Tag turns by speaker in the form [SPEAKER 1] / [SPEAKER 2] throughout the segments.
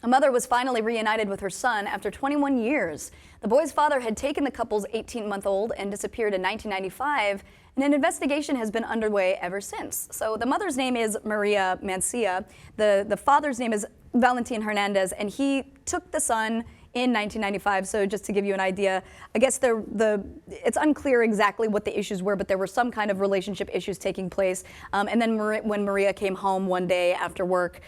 [SPEAKER 1] A mother was finally reunited with her son after 21 years. The boy's father had taken the couple's 18-month-old and disappeared in 1995, and an investigation has been underway ever since. So the mother's name is Maria Mancia. The father's name is Valentin Hernandez, and he took the son in 1995. So just to give you an idea, I guess it's unclear exactly what the issues were, but there were some kind of relationship issues taking place. And then when Maria came home one day after work,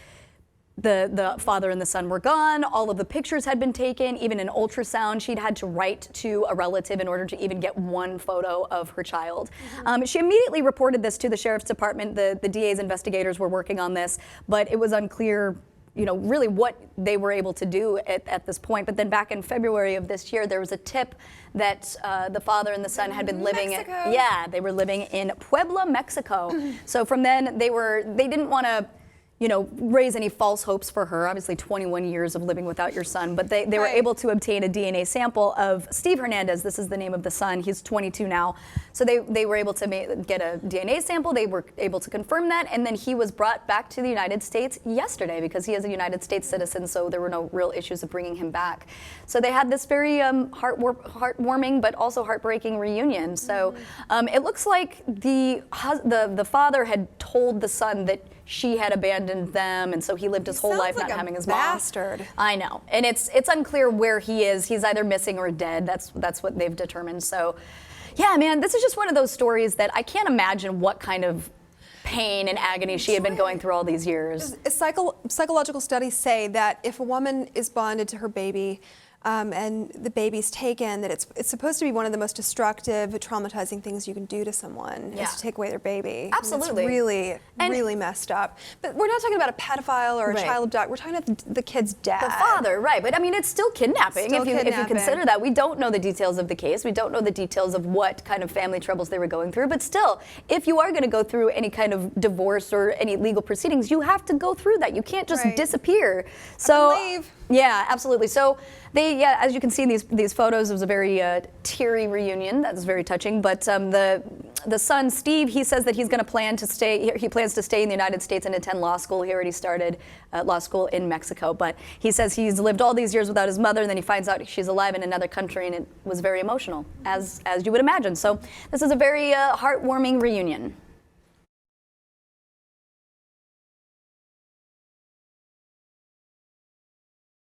[SPEAKER 1] the father and the son were gone. All of the pictures had been taken, even an ultrasound. She'd had to write to a relative in order to even get one photo of her child. She immediately reported this to the sheriff's department. The DA's investigators were working on this, but it was unclear, really what they were able to do at this point. But then back in February of this year, there was a tip that the father and the son had been living they were living in Puebla, Mexico. So from then they didn't want to raise any false hopes for her. Obviously 21 years of living without your son, but they were able to obtain a DNA sample of Steve Hernandez. This is the name of the son. He's 22 now. So they were able to get a DNA sample. They were able to confirm that, and then he was brought back to the United States yesterday because he is a United States citizen, so there were no real issues of bringing him back. So they had this very heartwarming but also heartbreaking reunion. So it looks like the father had told the son that she had abandoned them, and so he lived his whole life not having his mom.
[SPEAKER 2] Bastard.
[SPEAKER 1] I know, and it's unclear where he is. He's either missing or dead. That's what they've determined. So, yeah, man, this is just one of those stories that I can't imagine what kind of pain and agony she had been going through all these years.
[SPEAKER 2] Psychological studies say that if a woman is bonded to her baby, and the baby's taken, that it's supposed to be one of the most destructive, traumatizing things you can do to someone is to take away their baby.
[SPEAKER 1] Absolutely.
[SPEAKER 2] It's really messed up. But we're not talking about a pedophile or a child abductor. We're talking about the kid's dad.
[SPEAKER 1] The father, right. But I mean, it's still kidnapping, if you consider that. We don't know the details of the case. We don't know the details of what kind of family troubles they were going through. But still, if you are going to go through any kind of divorce or any legal proceedings, you have to go through that. You can't just disappear. So, yeah, absolutely. So as you can see in these photos, it was a very teary reunion. That was very touching. But the son, Steve, he says that he's going to plan to stay. He plans to stay in the United States and attend law school. He already started law school in Mexico. But he says he's lived all these years without his mother, and then he finds out she's alive in another country, and it was very emotional, as you would imagine. So this is a very heartwarming reunion.